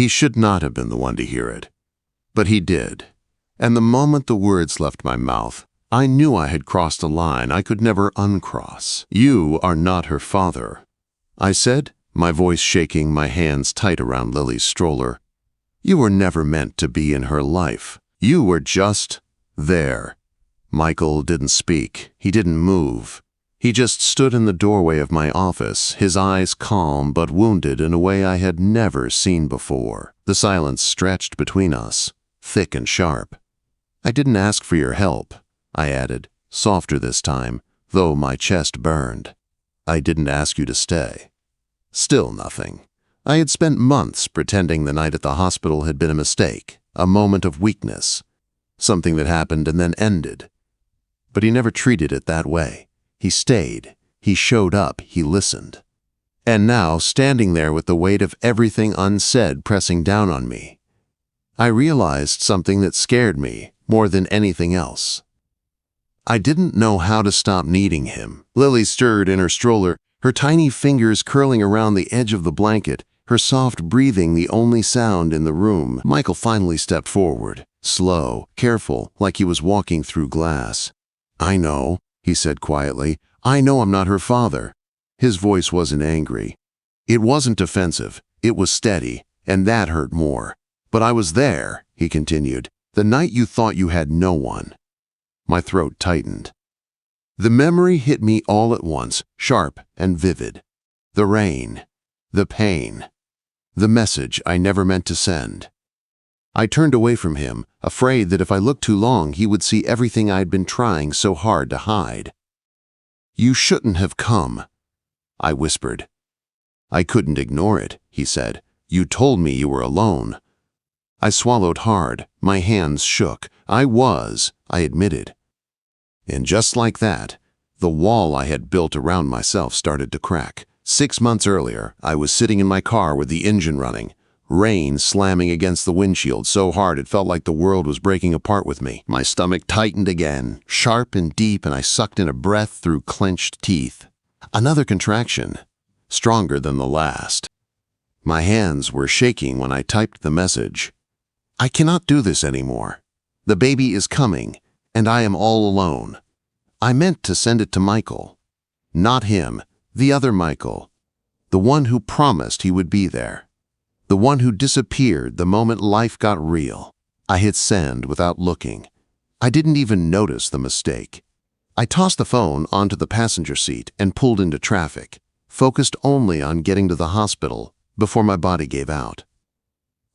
He should not have been the one to hear it. But he did. And the moment the words left my mouth, I knew I had crossed a line I could never uncross. "You are not her father," I said, my voice shaking, my hands tight around Lily's stroller. "You were never meant to be in her life. You were just there." Michael didn't speak. He didn't move. He just stood in the doorway of my office, his eyes calm but wounded in a way I had never seen before. The silence stretched between us, thick and sharp. "I didn't ask for your help," I added, softer this time, though my chest burned. "I didn't ask you to stay." Still nothing. I had spent months pretending the night at the hospital had been a mistake, a moment of weakness, something that happened and then ended. But he never treated it that way. He stayed, he showed up, he listened. And now, standing there with the weight of everything unsaid pressing down on me, I realized something that scared me more than anything else. I didn't know how to stop needing him. Lily stirred in her stroller, her tiny fingers curling around the edge of the blanket, her soft breathing the only sound in the room. Michael finally stepped forward, slow, careful, like he was walking through glass. "I know," he said quietly. "I know I'm not her father." His voice wasn't angry. It wasn't defensive. It was steady, and that hurt more. "But I was there," he continued, "the night you thought you had no one." My throat tightened. The memory hit me all at once, sharp and vivid. The rain, the pain, the message I never meant to send. I turned away from him, afraid that if I looked too long he would see everything I'd been trying so hard to hide. "You shouldn't have come," I whispered. "I couldn't ignore it," he said. "You told me you were alone." I swallowed hard, my hands shook. I admitted. And just like that, the wall I had built around myself started to crack. 6 months earlier, I was sitting in my car with the engine running, rain slamming against the windshield so hard it felt like the world was breaking apart with me. My stomach tightened again, sharp and deep, and I sucked in a breath through clenched teeth. Another contraction, stronger than the last. My hands were shaking when I typed the message. "I cannot do this anymore. The baby is coming, and I am all alone." I meant to send it to Michael. Not him, the other Michael. The one who promised he would be there. The one who disappeared the moment life got real. I hit send without looking. I didn't even notice the mistake. I tossed the phone onto the passenger seat and pulled into traffic, focused only on getting to the hospital before my body gave out.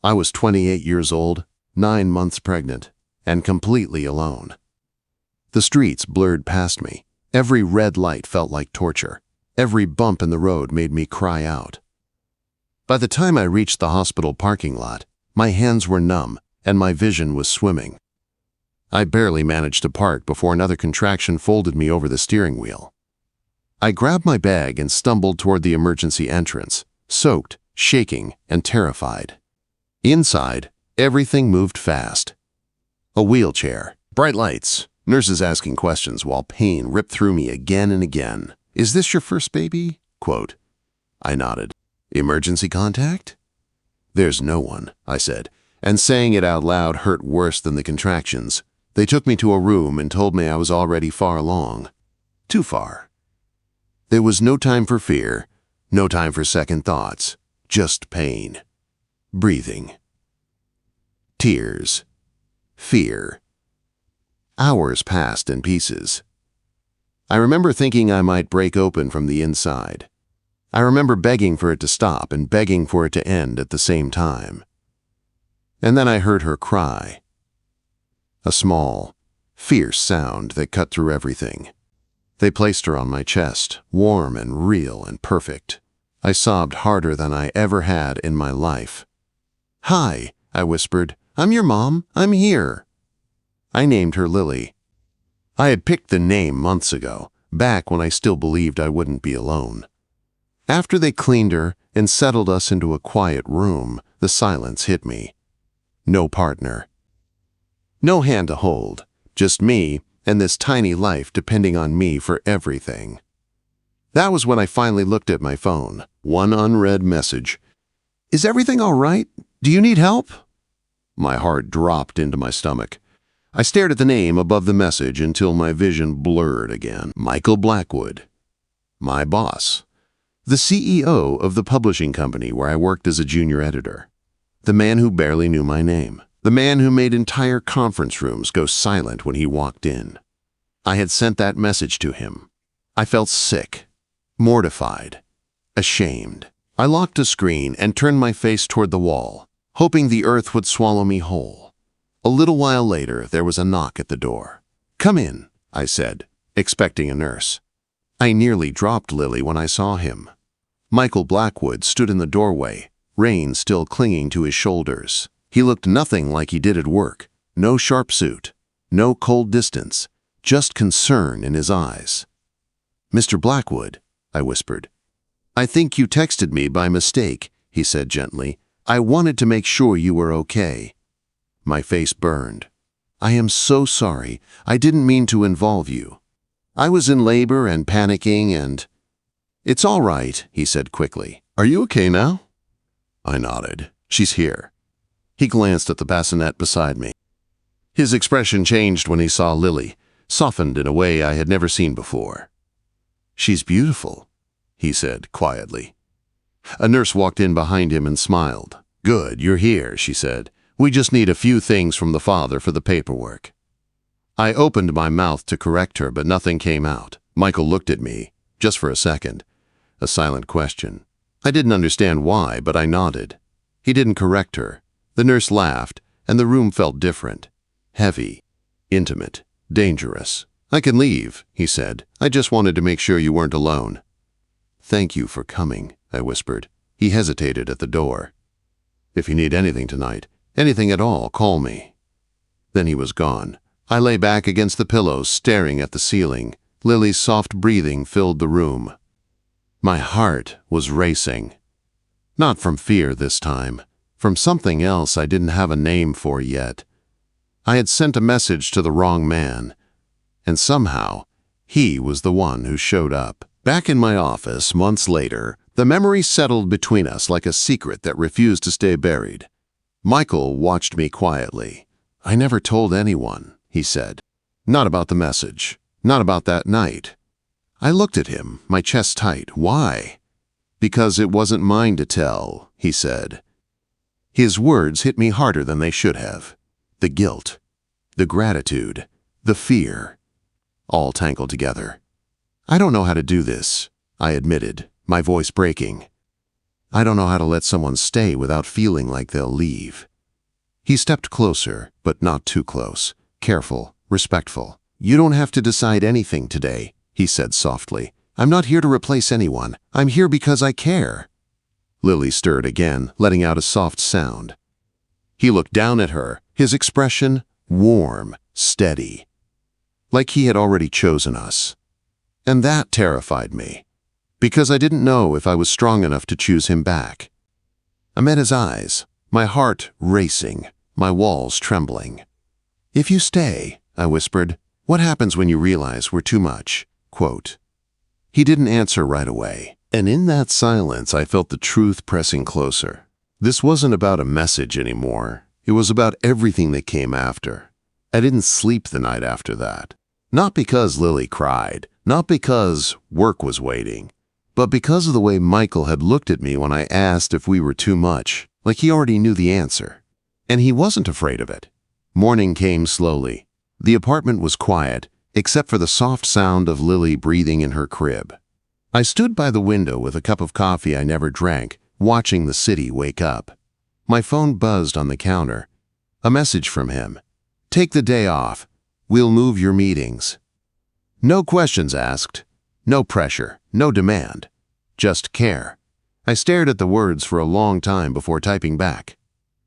I was 28 years old, 9 months pregnant, and completely alone. The streets blurred past me. Every red light felt like torture. Every bump in the road made me cry out. By the time I reached the hospital parking lot, my hands were numb and my vision was swimming. I barely managed to park before another contraction folded me over the steering wheel. I grabbed my bag and stumbled toward the emergency entrance, soaked, shaking, and terrified. Inside, everything moved fast. A wheelchair, bright lights, nurses asking questions while pain ripped through me again and again. "Is this your first baby?" Quote. I nodded. "Emergency contact?" "There's no one," I said, and saying it out loud hurt worse than the contractions. They took me to a room and told me I was already far along. Too far. There was no time for fear, no time for second thoughts, just pain. Breathing. Tears. Fear. Hours passed in pieces. I remember thinking I might break open from the inside. I remember begging for it to stop and begging for it to end at the same time. And then I heard her cry. A small, fierce sound that cut through everything. They placed her on my chest, warm and real and perfect. I sobbed harder than I ever had in my life. "Hi," I whispered. "I'm your mom. I'm here." I named her Lily. I had picked the name months ago, back when I still believed I wouldn't be alone. After they cleaned her and settled us into a quiet room, the silence hit me. No partner. No hand to hold, just me and this tiny life depending on me for everything. That was when I finally looked at my phone. One unread message. "Is everything all right? Do you need help? My heart dropped into my stomach. I stared at the name above the message until my vision blurred again. Michael Blackwood. My boss. The CEO of the publishing company where I worked as a junior editor. The man who barely knew my name. The man who made entire conference rooms go silent when he walked in. I had sent that message to him. I felt sick, mortified, ashamed. I locked the screen and turned my face toward the wall, hoping the earth would swallow me whole. A little while later, there was a knock at the door. "Come in," I said, expecting a nurse. I nearly dropped Lily when I saw him. Michael Blackwood stood in the doorway, rain still clinging to his shoulders. He looked nothing like he did at work. No sharp suit, no cold distance, just concern in his eyes. "Mr. Blackwood," I whispered. "I think you texted me by mistake," he said gently. "I wanted to make sure you were okay." My face burned. "I am so sorry. I didn't mean to involve you. I was in labor and panicking and—" "It's all right," he said quickly. "Are you okay now?" I nodded. "She's here." He glanced at the bassinet beside me. His expression changed when he saw Lily, softened in a way I had never seen before. "She's beautiful," he said quietly. A nurse walked in behind him and smiled. "Good, you're here," she said. "We just need a few things from the father for the paperwork." I opened my mouth to correct her, but nothing came out. Michael looked at me, just for a second. A silent question. I didn't understand why, but I nodded. He didn't correct her. The nurse laughed, and the room felt different. Heavy, intimate, dangerous. "I can leave," he said. "I just wanted to make sure you weren't alone." "Thank you for coming," I whispered. He hesitated at the door. "If you need anything tonight, anything at all, call me." Then he was gone. I lay back against the pillows, staring at the ceiling. Lily's soft breathing filled the room. My heart was racing. Not from fear this time, from something else I didn't have a name for yet. I had sent a message to the wrong man, and somehow he was the one who showed up. Back in my office, months later, the memory settled between us like a secret that refused to stay buried. Michael watched me quietly. "I never told anyone," he said. "Not about the message. Not about that night." I looked at him, my chest tight. "Why?" "Because it wasn't mine to tell," he said. His words hit me harder than they should have. The guilt, the gratitude, the fear, all tangled together. "I don't know how to do this," I admitted, my voice breaking. "I don't know how to let someone stay without feeling like they'll leave." He stepped closer, but not too close, careful, respectful. "You don't have to decide anything today," he said softly. "I'm not here to replace anyone. I'm here because I care." Lily stirred again, letting out a soft sound. He looked down at her, his expression warm, steady, like he had already chosen us. And that terrified me, because I didn't know if I was strong enough to choose him back. I met his eyes, my heart racing, my walls trembling. "If you stay," I whispered, "what happens when you realize we're too much?" Quote. He didn't answer right away, and in that silence I felt the truth pressing closer. This wasn't about a message anymore. It was about everything that came after. I didn't sleep the night after that. Not because Lily cried, not because work was waiting, but because of the way Michael had looked at me when I asked if we were too much, like he already knew the answer. And he wasn't afraid of it. Morning came slowly. The apartment was quiet, except for the soft sound of Lily breathing in her crib. I stood by the window with a cup of coffee I never drank, watching the city wake up. My phone buzzed on the counter. A message from him. "Take the day off. We'll move your meetings." No questions asked. No pressure. No demand. Just care. I stared at the words for a long time before typing back.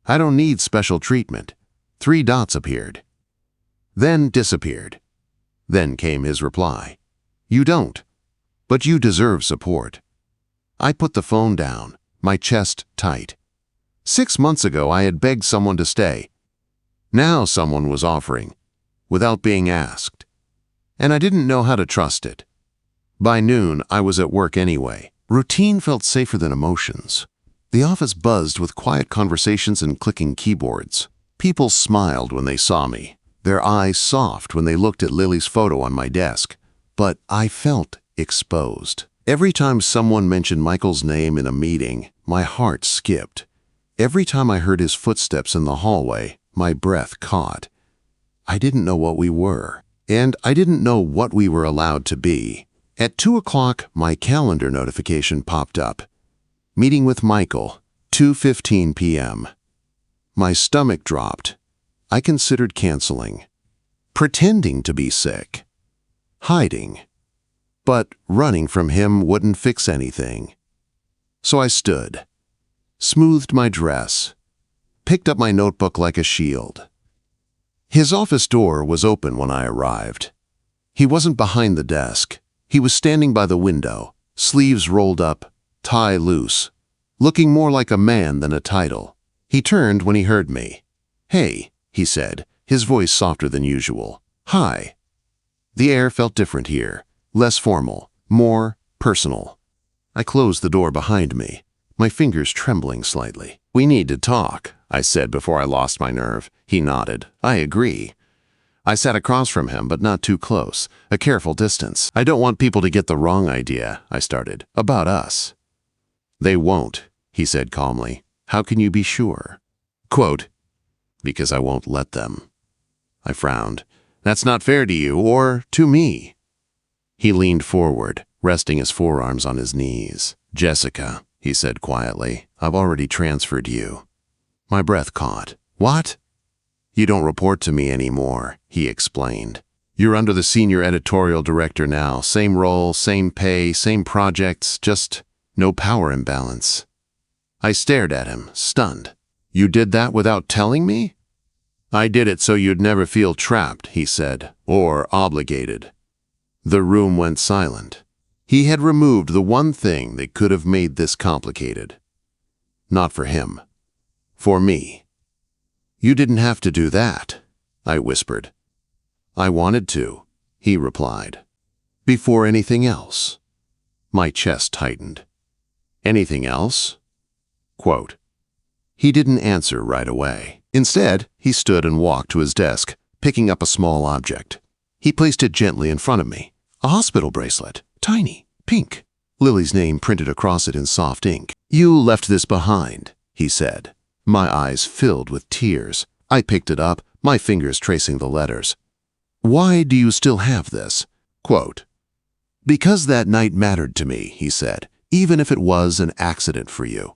"I don't need special treatment." 3 dots appeared. Then disappeared. Then came his reply. "You don't. But you deserve support." I put the phone down, my chest tight. 6 months ago I had begged someone to stay. Now someone was offering, without being asked. And I didn't know how to trust it. By noon, I was at work anyway. Routine felt safer than emotions. The office buzzed with quiet conversations and clicking keyboards. People smiled when they saw me, their eyes soft when they looked at Lily's photo on my desk. But I felt exposed. Every time someone mentioned Michael's name in a meeting, my heart skipped. Every time I heard his footsteps in the hallway, my breath caught. I didn't know what we were, and I didn't know what we were allowed to be. At 2 o'clock, my calendar notification popped up. Meeting with Michael, 2:15 p.m. My stomach dropped. I considered canceling, pretending to be sick, hiding. But running from him wouldn't fix anything. So I stood, smoothed my dress, picked up my notebook like a shield. His office door was open when I arrived. He wasn't behind the desk. He was standing by the window, sleeves rolled up, tie loose, looking more like a man than a title. He turned when he heard me. "Hey," he said, his voice softer than usual. "Hi." The air felt different here, less formal, more personal. I closed the door behind me, my fingers trembling slightly. "We need to talk," I said before I lost my nerve. He nodded. "I agree." I sat across from him, but not too close, a careful distance. "I don't want people to get the wrong idea," I started, "about us." "They won't," he said calmly. "How can you be sure?" Quote, "Because I won't let them." I frowned. "That's not fair to you or to me." He leaned forward, resting his forearms on his knees. "Jessica," he said quietly, "I've already transferred you." My breath caught. "What?" "You don't report to me anymore," he explained. "You're under the senior editorial director now. Same role, same pay, same projects, just no power imbalance." I stared at him, stunned. "You did that without telling me?" "I did it so you'd never feel trapped," he said, "or obligated." The room went silent. He had removed the one thing that could have made this complicated. Not for him. For me. "You didn't have to do that," I whispered. "I wanted to," he replied. "Before anything else." My chest tightened. "Anything else?" Quote. He didn't answer right away. Instead, he stood and walked to his desk, picking up a small object. He placed it gently in front of me. A hospital bracelet, tiny, pink. Lily's name printed across it in soft ink. "You left this behind," he said. My eyes filled with tears. I picked it up, my fingers tracing the letters. "Why do you still have this?" Quote, "Because that night mattered to me," he said, "even if it was an accident for you."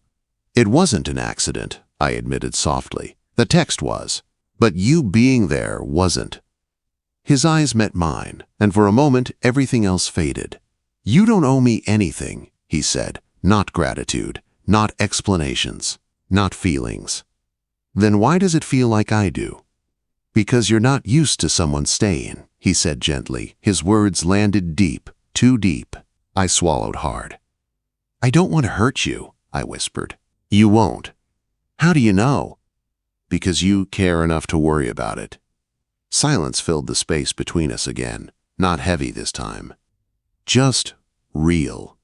"It wasn't an accident," I admitted softly. "The text was. But you being there wasn't." His eyes met mine, and for a moment everything else faded. "You don't owe me anything," he said. "Not gratitude, not explanations, not feelings." "Then why does it feel like I do?" "Because you're not used to someone staying," he said gently. His words landed deep, too deep. I swallowed hard. "I don't want to hurt you," I whispered. "You won't." "How do you know?" "Because you care enough to worry about it." Silence filled the space between us again, not heavy this time. Just real.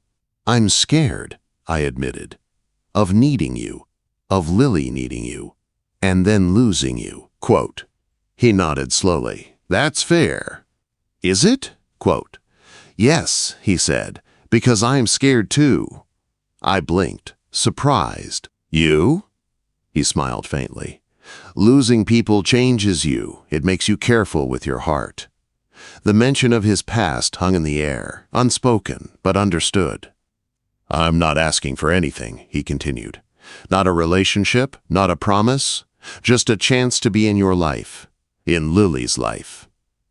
"I'm scared," I admitted, "of needing you, of Lily needing you, and then losing you." Quote. He nodded slowly. "That's fair." "Is it?" Quote. "Yes," he said, "because I'm scared too." I blinked, surprised. "You?" He smiled faintly. "Losing people changes you. It makes you careful with your heart." The mention of his past hung in the air, unspoken, but understood. "I'm not asking for anything," he continued. "Not a relationship, not a promise, just a chance to be in your life, in Lily's life.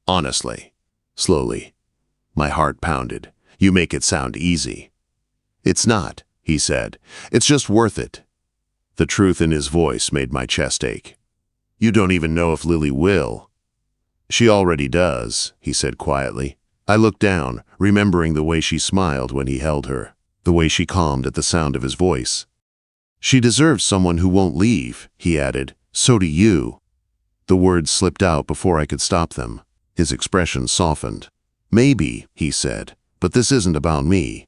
Honestly." Slowly. My heart pounded. "You make it sound easy." "It's not," he said. "It's just worth it." The truth in his voice made my chest ache. "You don't even know if Lily will." "She already does," he said quietly. I looked down, remembering the way she smiled when he held her, the way she calmed at the sound of his voice. "She deserves someone who won't leave," he added. "So do you." The words slipped out before I could stop them. His expression softened. "Maybe," he said, "but this isn't about me."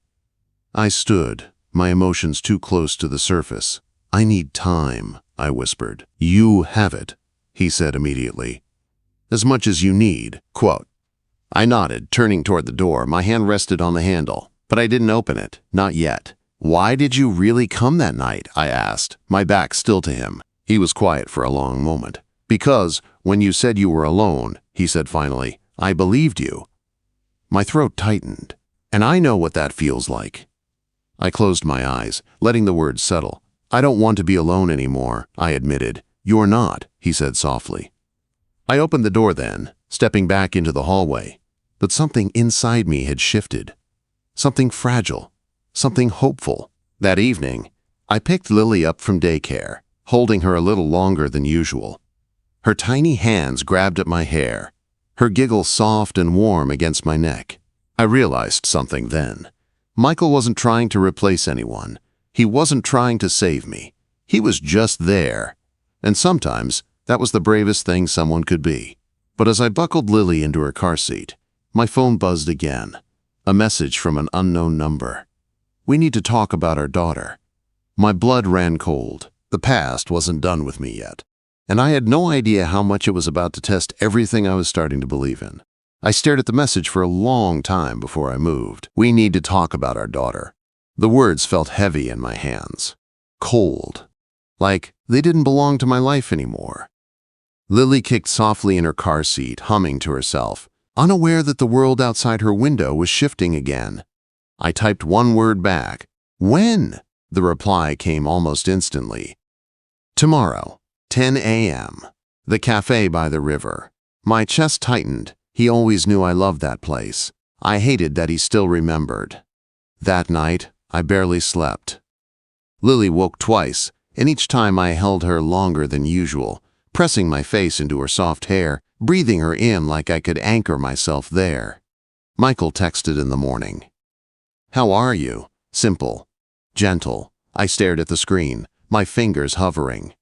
I stood, my emotions too close to the surface. "I need time," I whispered. "You have it," he said immediately. "As much as you need." Quote. I nodded, turning toward the door. My hand rested on the handle, but I didn't open it. Not yet. "Why did you really come that night?" I asked, my back still to him. He was quiet for a long moment. "Because when you said you were alone," he said finally, "I believed you." My throat tightened, and I know what that feels like. I closed my eyes, letting the words settle. "I don't want to be alone anymore," I admitted. "You're not," he said softly. I opened the door then, stepping back into the hallway. But something inside me had shifted. Something fragile. Something hopeful. That evening, I picked Lily up from daycare, holding her a little longer than usual. Her tiny hands grabbed at my hair, her giggle soft and warm against my neck. I realized something then. Michael wasn't trying to replace anyone. He wasn't trying to save me. He was just there. And sometimes, that was the bravest thing someone could be. But as I buckled Lily into her car seat, my phone buzzed again. A message from an unknown number. "We need to talk about our daughter." My blood ran cold. The past wasn't done with me yet. And I had no idea how much it was about to test everything I was starting to believe in. I stared at the message for a long time before I moved. "We need to talk about our daughter." The words felt heavy in my hands. Cold. Like they didn't belong to my life anymore. Lily kicked softly in her car seat, humming to herself, unaware that the world outside her window was shifting again. I typed one word back. "When?" The reply came almost instantly. "Tomorrow, 10 a.m. The cafe by the river." My chest tightened. He always knew I loved that place. I hated that he still remembered. That night, I barely slept. Lily woke twice, and each time I held her longer than usual, pressing my face into her soft hair, breathing her in like I could anchor myself there. Michael texted in the morning. "How are you?" Simple. Gentle. I stared at the screen, my fingers hovering.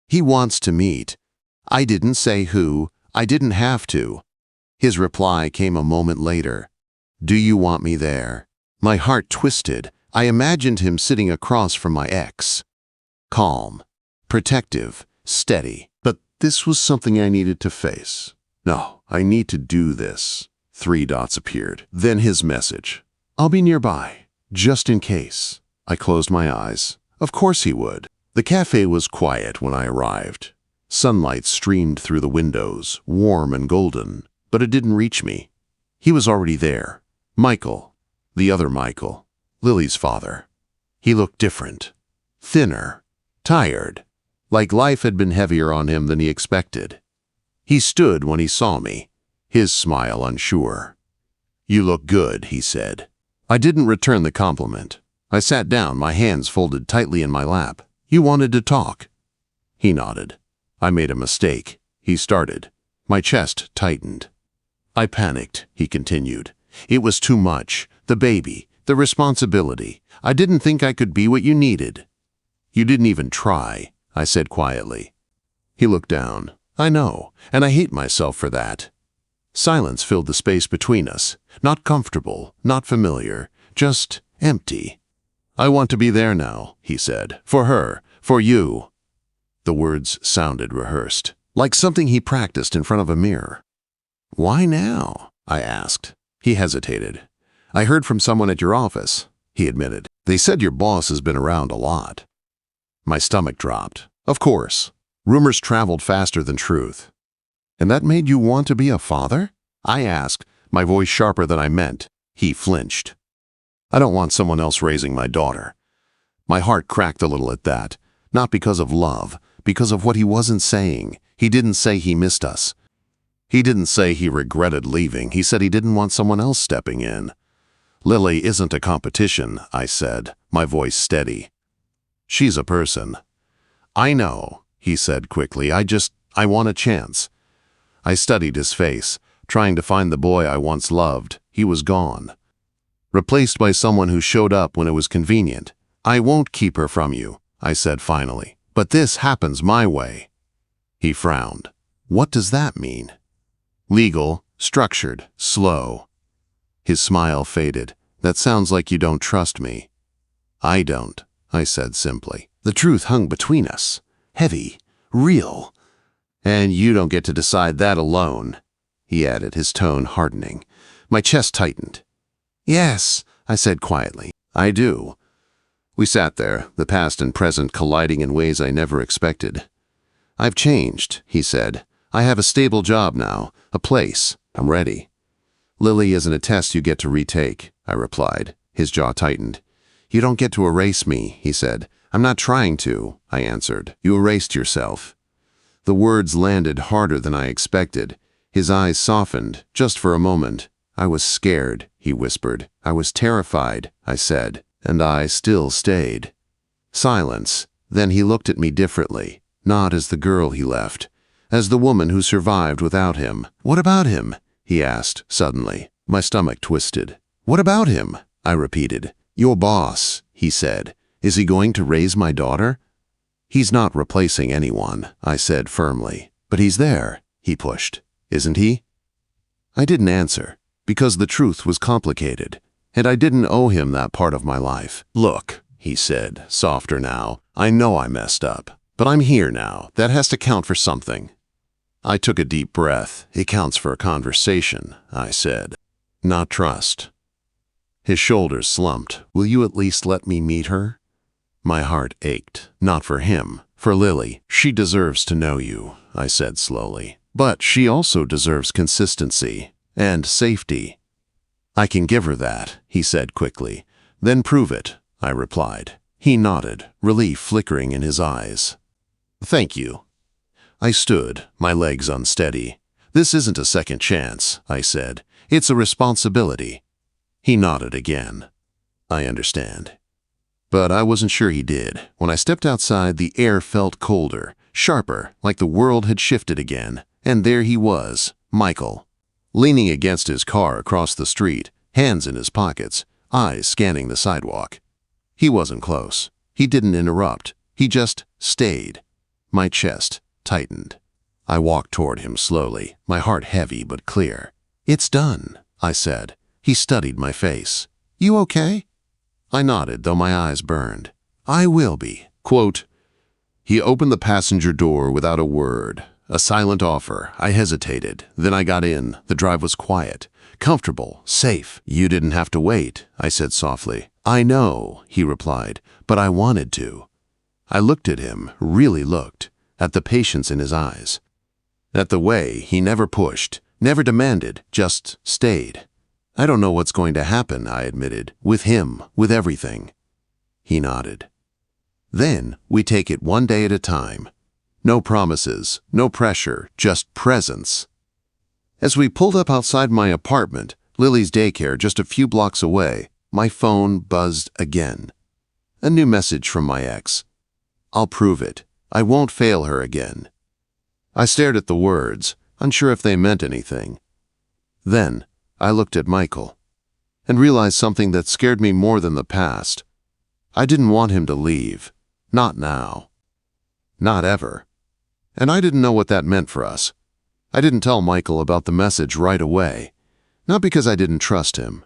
"He wants to meet." I didn't say who. I didn't have to. His reply came a moment later. "Do you want me there?" My heart twisted. I imagined him sitting across from my ex. Calm. Protective. Steady. But this was something I needed to face. "No, I need to do this." 3 dots appeared. Then his message. "I'll be nearby, just in case." I closed my eyes. Of course he would. The cafe was quiet when I arrived. Sunlight streamed through the windows, warm and golden, but it didn't reach me. He was already there. Michael. The other Michael. Lily's father. He looked different. Thinner. Tired. Like life had been heavier on him than he expected. He stood when he saw me, his smile unsure. "You look good," he said. I didn't return the compliment. I sat down, my hands folded tightly in my lap. "You wanted to talk?" He nodded. "I made a mistake," he started. My chest tightened. "I panicked," he continued. "It was too much. The baby, the responsibility. I didn't think I could be what you needed." "You didn't even try," I said quietly. He looked down. "I know, and I hate myself for that." Silence filled the space between us. Not comfortable, not familiar, just empty. "I want to be there now," he said. "For her, for you." The words sounded rehearsed, like something he practiced in front of a mirror. "Why now?" I asked. He hesitated. "I heard from someone at your office," he admitted. "They said your boss has been around a lot." My stomach dropped. Of course. Rumors traveled faster than truth. "And that made you want to be a father?" I asked, my voice sharper than I meant. He flinched. "I don't want someone else raising my daughter." My heart cracked a little at that, not because of love, because of what he wasn't saying. He didn't say he missed us. He didn't say he regretted leaving. He said he didn't want someone else stepping in. "Lily isn't a competition," I said, my voice steady. "She's a person." "I know," he said quickly. I want a chance." I studied his face, trying to find the boy I once loved. He was gone. Replaced by someone who showed up when it was convenient. "I won't keep her from you," I said finally. "But this happens my way." He frowned. "What does that mean?" "Legal, structured, slow." His smile faded. "That sounds like you don't trust me." I don't, I said simply. The truth hung between us. Heavy, real. And you don't get to decide that alone, he added, his tone hardening. My chest tightened. Yes, I said quietly. I do. We sat there, the past and present colliding in ways I never expected. I've changed, he said. I have a stable job now, a place. I'm ready. Lily isn't a test you get to retake, I replied. His jaw tightened. You don't get to erase me, he said. I'm not trying to, I answered. You erased yourself. The words landed harder than I expected. His eyes softened, just for a moment. I was scared, he whispered. I was terrified, I said, and I still stayed. Silence. Then he looked at me differently, not as the girl he left, as the woman who survived without him. What about him? He asked, suddenly. My stomach twisted. What about him? I repeated. Your boss, he said. Is he going to raise my daughter? He's not replacing anyone, I said firmly. But he's there, he pushed. Isn't he? I didn't answer, because the truth was complicated, and I didn't owe him that part of my life. Look, he said, softer now, I know I messed up, but I'm here now. That has to count for something. I took a deep breath. It counts for a conversation, I said. Not trust. His shoulders slumped. Will you at least let me meet her? My heart ached. Not for him, for Lily. She deserves to know you, I said slowly. But she also deserves consistency and safety. I can give her that, he said quickly. Then prove it, I replied. He nodded, relief flickering in his eyes. Thank you. I stood, my legs unsteady. This isn't a second chance, I said. It's a responsibility. He nodded again. I understand. But I wasn't sure he did. When I stepped outside, the air felt colder, sharper, like the world had shifted again. And there he was, Michael, leaning against his car across the street, hands in his pockets, eyes scanning the sidewalk. He wasn't close. He didn't interrupt. He just stayed. My chest tightened. I walked toward him slowly, my heart heavy but clear. It's done, I said. He studied my face. You okay? I nodded, though my eyes burned. I will be. Quote, he opened the passenger door without a word. A silent offer. I hesitated. Then I got in. The drive was quiet, comfortable, safe. You didn't have to wait, I said softly. I know, he replied, but I wanted to. I looked at him, really looked, at the patience in his eyes, at the way he never pushed, never demanded, just stayed. I don't know what's going to happen, I admitted, with him, with everything. He nodded. Then we take it one day at a time. No promises, no pressure, just presence. As we pulled up outside my apartment, Lily's daycare just a few blocks away, my phone buzzed again. A new message from my ex. I'll prove it. I won't fail her again. I stared at the words, unsure if they meant anything. Then I looked at Michael and realized something that scared me more than the past. I didn't want him to leave. Not now. Not ever. And I didn't know what that meant for us. I didn't tell Michael about the message right away, not because I didn't trust him,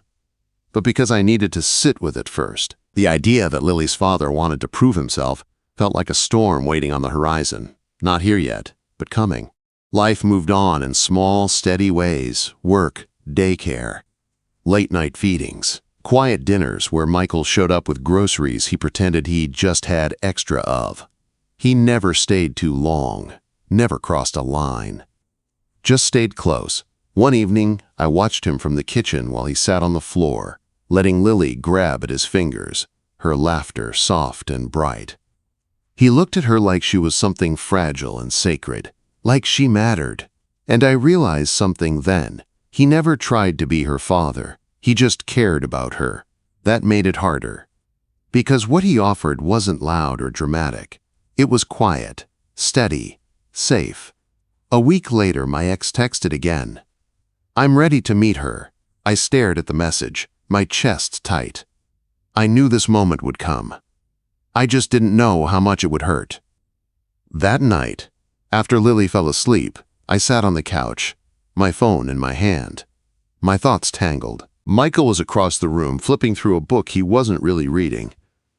but because I needed to sit with it first. The idea that Lily's father wanted to prove himself felt like a storm waiting on the horizon. Not here yet, but coming. Life moved on in small, steady ways. Work, daycare, late-night feedings, quiet dinners where Michael showed up with groceries he pretended he just had extra of. He never stayed too long, never crossed a line. Just stayed close. One evening, I watched him from the kitchen while he sat on the floor, letting Lily grab at his fingers, her laughter soft and bright. He looked at her like she was something fragile and sacred, like she mattered. And I realized something then. He never tried to be her father. He just cared about her. That made it harder. Because what he offered wasn't loud or dramatic. It was quiet, steady, safe. A week later, my ex texted again. I'm ready to meet her. I stared at the message, my chest tight. I knew this moment would come. I just didn't know how much it would hurt. That night, after Lily fell asleep, I sat on the couch, my phone in my hand. My thoughts tangled. Michael was across the room, flipping through a book he wasn't really reading.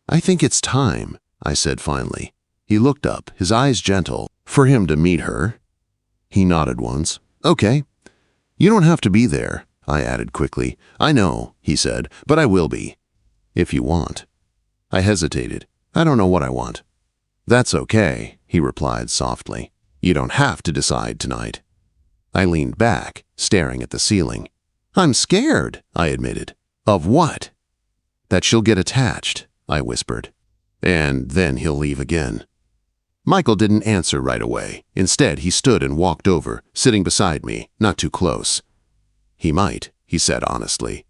"I think it's time," I said finally. He looked up, his eyes gentle. "For him to meet her?" He nodded once. "Okay. You don't have to be there," I added quickly. "I know," he said, "but I will be. If you want." I hesitated. "I don't know what I want." "That's okay," he replied softly. "You don't have to decide tonight." I leaned back, staring at the ceiling. "I'm scared," I admitted. "Of what?" "That she'll get attached," I whispered. "And then he'll leave again." Michael didn't answer right away. Instead, he stood and walked over, sitting beside me, not too close. "He might," he said honestly.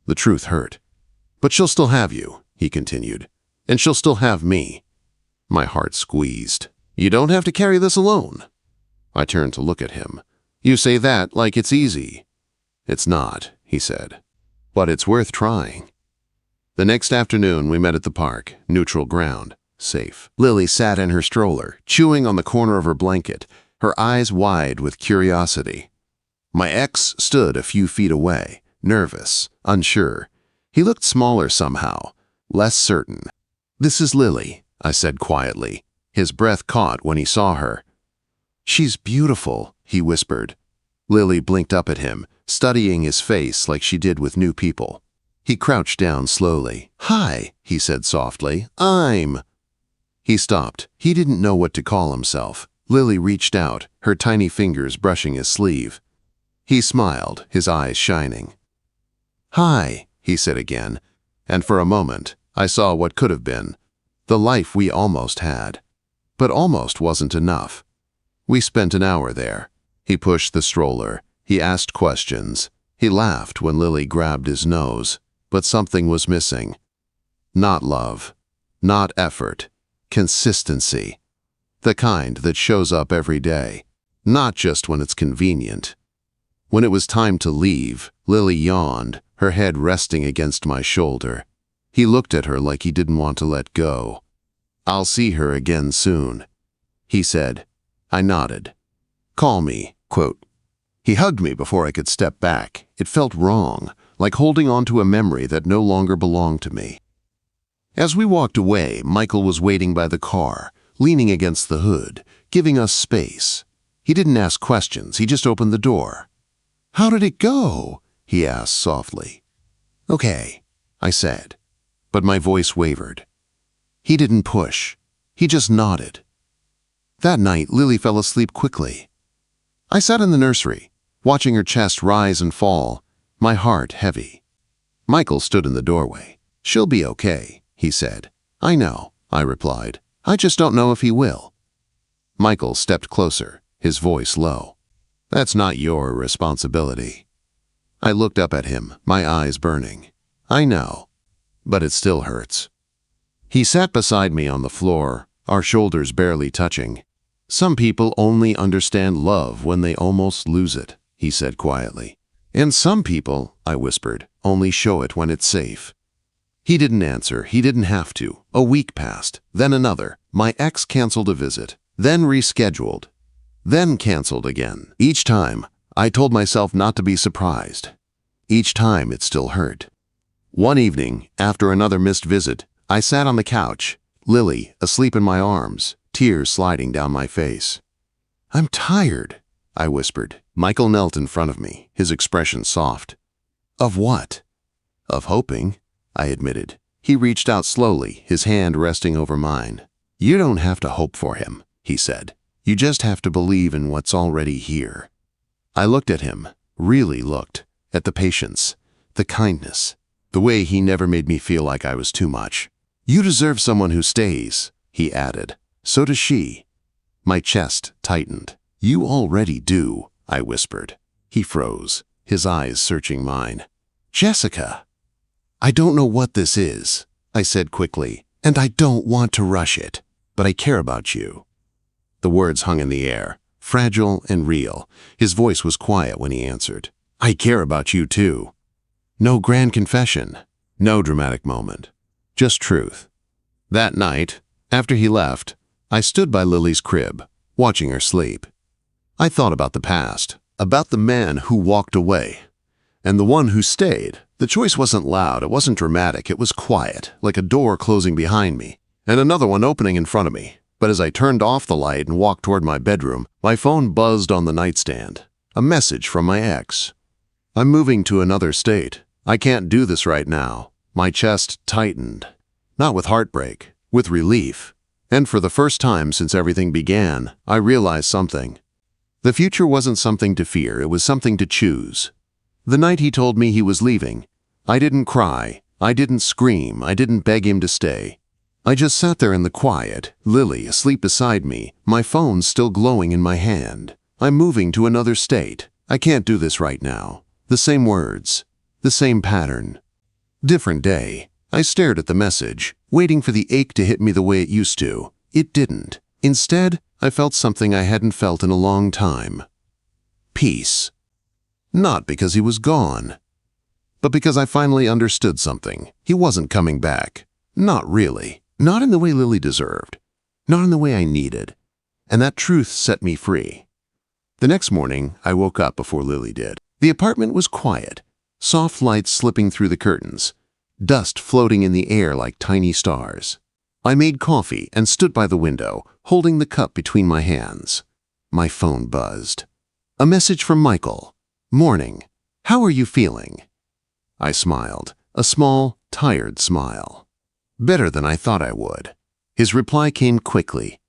The truth hurt. "But she'll still have you," he continued. "And she'll still have me." My heart squeezed. "You don't have to carry this alone." I turned to look at him. "You say that like it's easy." "It's not," he said. "But it's worth trying." The next afternoon, we met at the park, neutral ground, safe. Lily sat in her stroller, chewing on the corner of her blanket, her eyes wide with curiosity. My ex stood a few feet away, nervous, unsure. He looked smaller somehow, less certain. "This is Lily," I said quietly. His breath caught when he saw her. "She's beautiful," he whispered. Lily blinked up at him, studying his face like she did with new people. He crouched down slowly. "Hi," he said softly. "I'm—" He stopped. He didn't know what to call himself. Lily reached out, her tiny fingers brushing his sleeve. He smiled, his eyes shining. "Hi," he said again, and for a moment, I saw what could have been, the life we almost had. But almost wasn't enough. We spent an hour there. He pushed the stroller. He asked questions. He laughed when Lily grabbed his nose. But something was missing. Not love. Not effort. Consistency. The kind that shows up every day. Not just when it's convenient. When it was time to leave, Lily yawned, her head resting against my shoulder. He looked at her like he didn't want to let go. "I'll see her again soon," he said. I nodded. "Call me," quote. He hugged me before I could step back. It felt wrong, like holding on to a memory that no longer belonged to me. As we walked away, Michael was waiting by the car, leaning against the hood, giving us space. He didn't ask questions, he just opened the door. "How did it go?" he asked softly. "Okay," I said, but my voice wavered. He didn't push. He just nodded. That night, Lily fell asleep quickly. I sat in the nursery, watching her chest rise and fall, my heart heavy. Michael stood in the doorway. "She'll be okay," he said. "I know," I replied. "I just don't know if he will." Michael stepped closer, his voice low. "That's not your responsibility." I looked up at him, my eyes burning. "I know, but it still hurts." He sat beside me on the floor, our shoulders barely touching. "Some people only understand love when they almost lose it," he said quietly. "And some people," I whispered, "only show it when it's safe." He didn't answer. He didn't have to. A week passed, then another. My ex canceled a visit, then rescheduled, then canceled again. Each time, I told myself not to be surprised. Each time, it still hurt. One evening, after another missed visit, I sat on the couch, Lily asleep in my arms, tears sliding down my face. "I'm tired," I whispered. Michael knelt in front of me, his expression soft. "Of what?" "Of hoping," I admitted. He reached out slowly, his hand resting over mine. "You don't have to hope for him," he said. "You just have to believe in what's already here." I looked at him, really looked, at the patience, the kindness, the way he never made me feel like I was too much. "You deserve someone who stays," he added. "So does she." My chest tightened. "You already do," I whispered. He froze, his eyes searching mine. "Jessica." "I don't know what this is," I said quickly, "and I don't want to rush it, but I care about you." The words hung in the air, fragile and real. His voice was quiet when he answered. "I care about you too." No grand confession, no dramatic moment, just truth. That night, after he left, I stood by Lily's crib, watching her sleep. I thought about the past, about the man who walked away, and the one who stayed, The choice wasn't loud, it wasn't dramatic, it was quiet, like a door closing behind me, and another one opening in front of me. But as I turned off the light and walked toward my bedroom, my phone buzzed on the nightstand. A message from my ex. "I'm moving to another state. I can't do this right now." My chest tightened. Not with heartbreak, with relief. And for the first time since everything began, I realized something. The future wasn't something to fear, it was something to choose. The night he told me he was leaving, I didn't cry, I didn't scream, I didn't beg him to stay. I just sat there in the quiet, Lily asleep beside me, my phone still glowing in my hand. "I'm moving to another state. I can't do this right now." The same words, the same pattern. Different day. I stared at the message, waiting for the ache to hit me the way it used to. It didn't. Instead, I felt something I hadn't felt in a long time. Peace. Not because he was gone, but because I finally understood something. He wasn't coming back. Not really. Not in the way Lily deserved. Not in the way I needed. And that truth set me free. The next morning, I woke up before Lily did. The apartment was quiet. Soft lights slipping through the curtains. Dust floating in the air like tiny stars. I made coffee and stood by the window, holding the cup between my hands. My phone buzzed. A message from Michael. "Morning. How are you feeling?" I smiled, a small, tired smile. Better than I thought I would. His reply came quickly.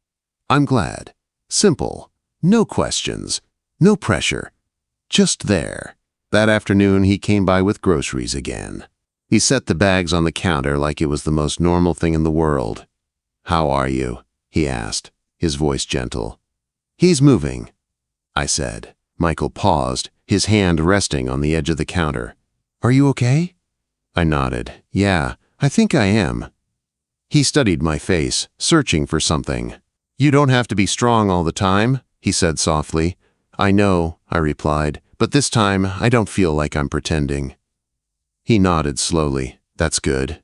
"I'm glad." Simple. No questions. No pressure. Just there. That afternoon, he came by with groceries again. He set the bags on the counter like it was the most normal thing in the world. "How are you?" he asked, his voice gentle. "He's moving," I said. Michael paused, his hand resting on the edge of the counter. "Are you okay?" I nodded. "Yeah, I think I am." He studied my face, searching for something. "You don't have to be strong all the time," he said softly. "I know," I replied, "but this time I don't feel like I'm pretending." He nodded slowly. "That's good."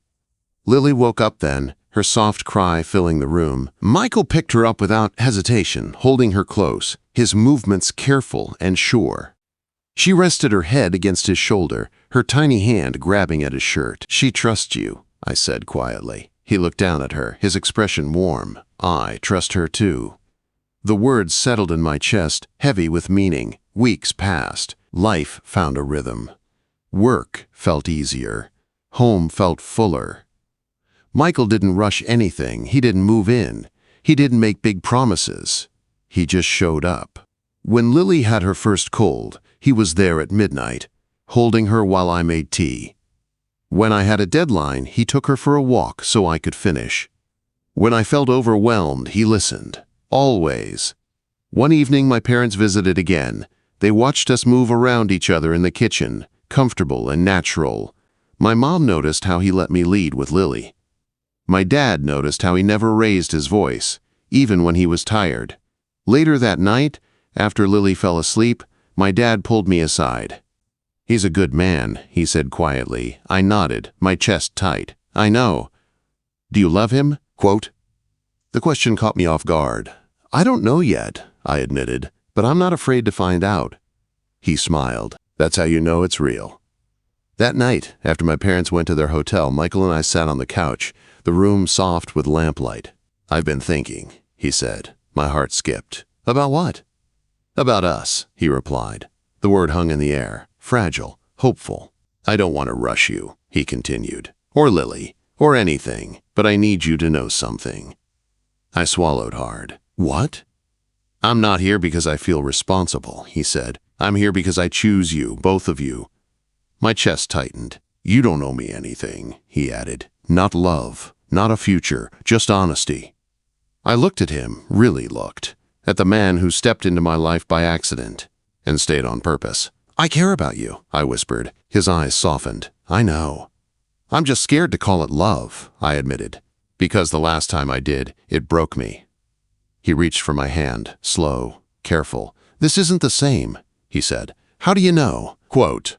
Lily woke up then, her soft cry filling the room. Michael picked her up without hesitation, holding her close, his movements careful and sure. She rested her head against his shoulder, her tiny hand grabbing at his shirt. "She trusts you," I said quietly. He looked down at her, his expression warm. "I trust her too." The words settled in my chest, heavy with meaning. Weeks passed. Life found a rhythm. Work felt easier. Home felt fuller. Michael didn't rush anything. He didn't move in. He didn't make big promises. He just showed up. When Lily had her first cold, he was there at midnight, holding her while I made tea. When I had a deadline, he took her for a walk so I could finish. When I felt overwhelmed, he listened. Always. One evening, my parents visited again. They watched us move around each other in the kitchen, comfortable and natural. My mom noticed how he let me lead with Lily. My dad noticed how he never raised his voice, even when he was tired. Later that night, after Lily fell asleep, my dad pulled me aside. "He's a good man," he said quietly. I nodded, my chest tight. "I know." "Do you love him?" Quote. The question caught me off guard. "I don't know yet," I admitted, "but I'm not afraid to find out." He smiled. "That's how you know it's real." That night, after my parents went to their hotel, Michael and I sat on the couch, the room soft with lamplight. "I've been thinking," he said. My heart skipped. "About what?" "About us," he replied. The word hung in the air, fragile, hopeful. "I don't want to rush you," he continued, "or Lily, or anything, but I need you to know something." I swallowed hard. "What?" "I'm not here because I feel responsible," he said. "I'm here because I choose you, both of you." My chest tightened. "You don't owe me anything," he added. "Not love, not a future, just honesty." I looked at him, really looked, at the man who stepped into my life by accident and stayed on purpose. "I care about you," I whispered. His eyes softened. "I know." "I'm just scared to call it love," I admitted, because the last time I did, it broke me. He reached for my hand, slow, careful. "This isn't the same," he said. "How do you know?" Quote,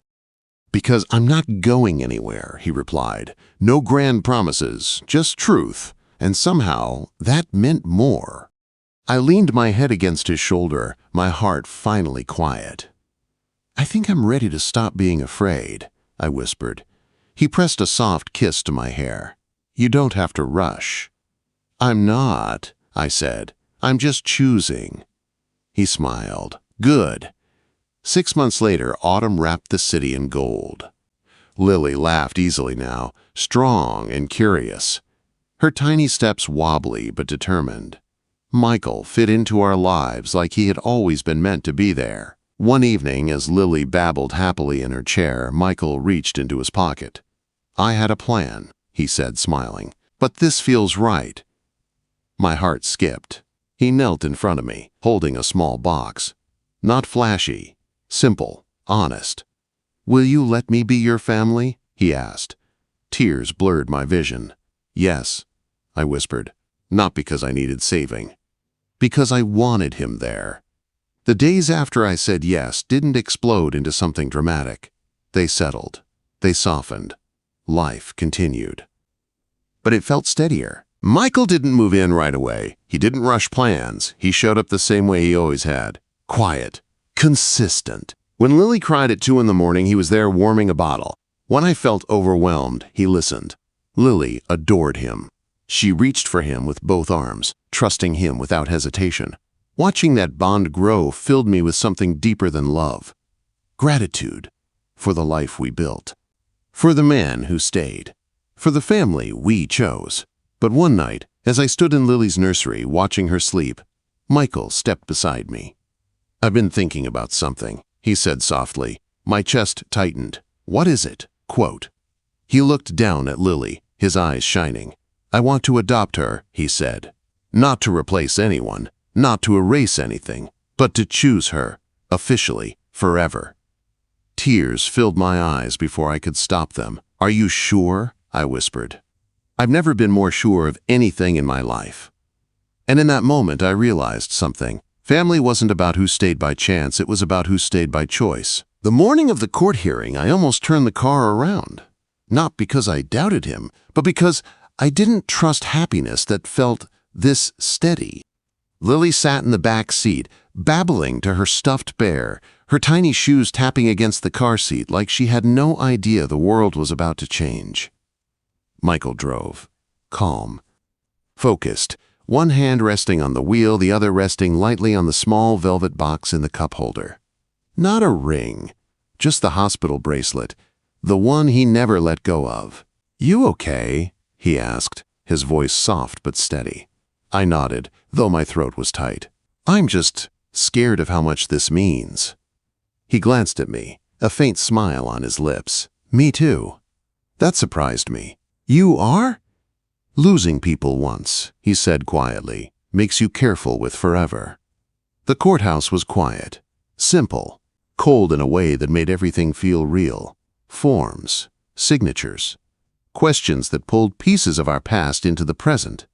"Because I'm not going anywhere," he replied. "No grand promises, just truth. And somehow, that meant more." I leaned my head against his shoulder, my heart finally quiet. "I think I'm ready to stop being afraid," I whispered. He pressed a soft kiss to my hair. "You don't have to rush." "I'm not," I said. "I'm just choosing." He smiled. "Good." 6 months later, autumn wrapped the city in gold. Lily laughed easily now, strong and curious. Her tiny steps wobbly but determined. Michael fit into our lives like he had always been meant to be there. One evening, as Lily babbled happily in her chair, Michael reached into his pocket. "I had a plan," he said, smiling, "but this feels right." My heart skipped. He knelt in front of me, holding a small box. Not flashy, simple, honest. "Will you let me be your family?" he asked. Tears blurred my vision. "Yes," I whispered, not because I needed saving. Because I wanted him there. The days after I said yes didn't explode into something dramatic. They settled. They softened. Life continued. But it felt steadier. Michael didn't move in right away. He didn't rush plans. He showed up the same way he always had. Quiet. Consistent. When Lily cried at 2 in the morning, he was there warming a bottle. When I felt overwhelmed, he listened. Lily adored him. She reached for him with both arms, trusting him without hesitation. Watching that bond grow filled me with something deeper than love. Gratitude for the life we built. For the man who stayed. For the family we chose. But one night, as I stood in Lily's nursery watching her sleep, Michael stepped beside me. "I've been thinking about something," he said softly. My chest tightened. "What is it?" Quote. He looked down at Lily, his eyes shining. "I want to adopt her," he said. "Not to replace anyone, not to erase anything, but to choose her, officially, forever." Tears filled my eyes before I could stop them. "Are you sure?" I whispered. I've never been more sure of anything in my life. And in that moment, I realized something. Family wasn't about who stayed by chance, it was about who stayed by choice. The morning of the court hearing, I almost turned the car around. Not because I doubted him, but because I didn't trust happiness that felt this steady. Lily sat in the back seat, babbling to her stuffed bear, her tiny shoes tapping against the car seat like she had no idea the world was about to change. Michael drove, calm, focused, one hand resting on the wheel, the other resting lightly on the small velvet box in the cup holder. Not a ring, just the hospital bracelet, the one he never let go of. "You okay?" he asked, his voice soft but steady. I nodded, though my throat was tight. "I'm just scared of how much this means." He glanced at me, a faint smile on his lips. "Me too." That surprised me. "You are?" "Losing people once," he said quietly, "makes you careful with forever." The courthouse was quiet, simple, cold in a way that made everything feel real. Forms, signatures, questions that pulled pieces of our past into the present.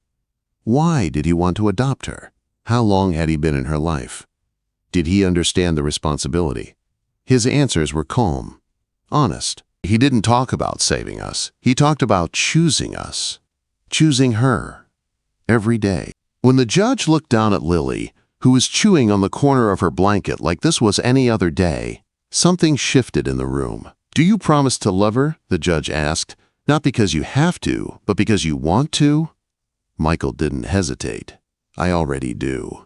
Why did he want to adopt her? How long had he been in her life? Did he understand the responsibility? His answers were calm, honest. He didn't talk about saving us. He talked about choosing us. Choosing her. Every day. When the judge looked down at Lily, who was chewing on the corner of her blanket like this was any other day, something shifted in the room. "Do you promise to love her?" the judge asked. "Not because you have to, but because you want to?" Michael didn't hesitate. "I already do."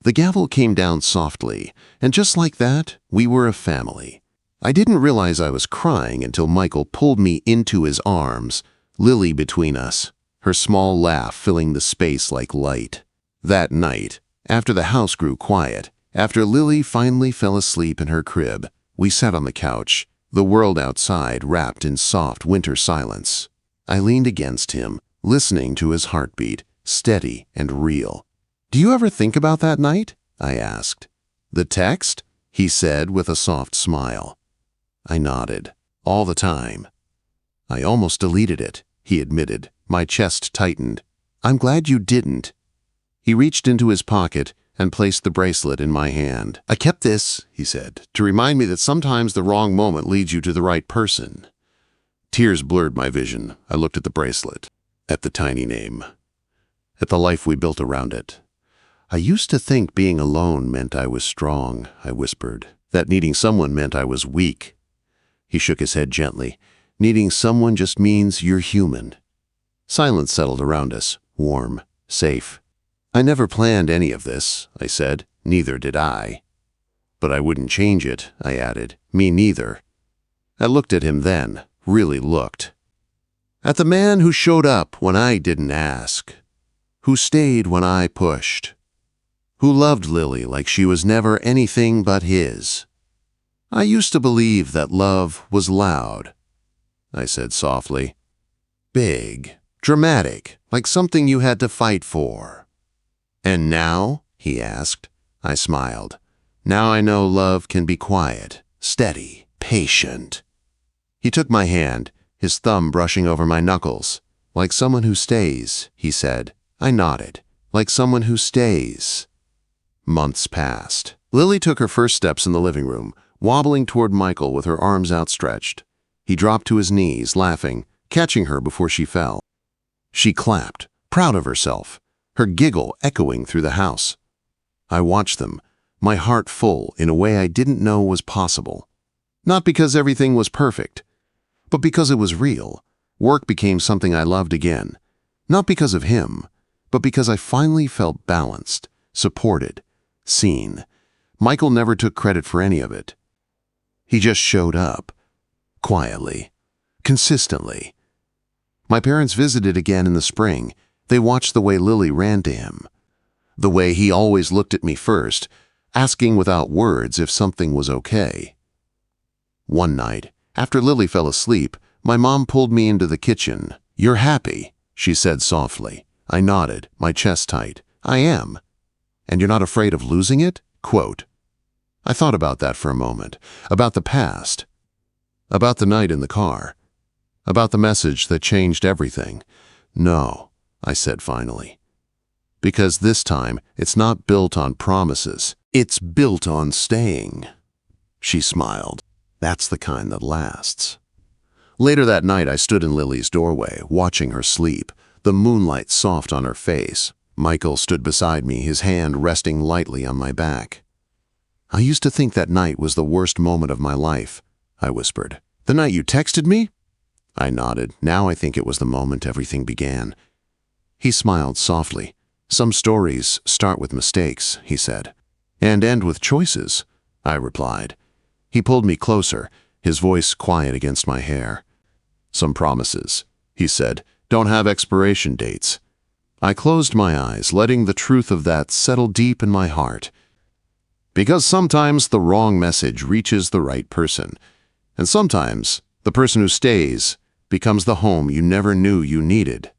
The gavel came down softly, and just like that, we were a family. I didn't realize I was crying until Michael pulled me into his arms, Lily between us, her small laugh filling the space like light. That night, after the house grew quiet, after Lily finally fell asleep in her crib, we sat on the couch, the world outside wrapped in soft winter silence. I leaned against him, listening to his heartbeat, steady and real. "Do you ever think about that night?" I asked. "The text?" he said with a soft smile. I nodded. "All the time." "I almost deleted it," he admitted. My chest tightened. "I'm glad you didn't." He reached into his pocket and placed the bracelet in my hand. "I kept this," he said, "to remind me that sometimes the wrong moment leads you to the right person." Tears blurred my vision. I looked at the bracelet, at the tiny name, at the life we built around it. "I used to think being alone meant I was strong," I whispered, "that needing someone meant I was weak." He shook his head gently. Needing someone just means you're human. Silence settled around us, warm, safe. I never planned any of this, I said. Neither did I. But I wouldn't change it, I added. Me neither. I looked at him then, really looked. At the man who showed up when I didn't ask. Who stayed when I pushed. Who loved Lily like she was never anything but his. I used to believe that love was loud, I said softly. Big, dramatic, like something you had to fight for. And now? He asked. I smiled. Now I know love can be quiet, steady, patient. He took my hand, his thumb brushing over my knuckles. Like someone who stays, he said. I nodded. Like someone who stays. Months passed. Lily took her first steps in the living room, wobbling toward Michael with her arms outstretched. He dropped to his knees, laughing, catching her before she fell. She clapped, proud of herself, her giggle echoing through the house. I watched them, my heart full in a way I didn't know was possible. Not because everything was perfect, but because it was real. Work became something I loved again. Not because of him, but because I finally felt balanced, supported, seen. Michael never took credit for any of it. He just showed up, quietly, consistently. My parents visited again in the spring. They watched the way Lily ran to him, the way he always looked at me first, asking without words if something was okay. One night, after Lily fell asleep, my mom pulled me into the kitchen. You're happy, she said softly. I nodded, my chest tight. I am. And you're not afraid of losing it? Quote. I thought about that for a moment, about the past, about the night in the car, about the message that changed everything. No, I said finally. Because this time, it's not built on promises. It's built on staying. She smiled. That's the kind that lasts. Later that night, I stood in Lily's doorway, watching her sleep, the moonlight soft on her face. Michael stood beside me, his hand resting lightly on my back. I used to think that night was the worst moment of my life, I whispered. The night you texted me? I nodded. Now I think it was the moment everything began. He smiled softly. Some stories start with mistakes, he said. And end with choices, I replied. He pulled me closer, his voice quiet against my hair. Some promises, he said, don't have expiration dates. I closed my eyes, letting the truth of that settle deep in my heart. Because sometimes the wrong message reaches the right person, and sometimes the person who stays becomes the home you never knew you needed.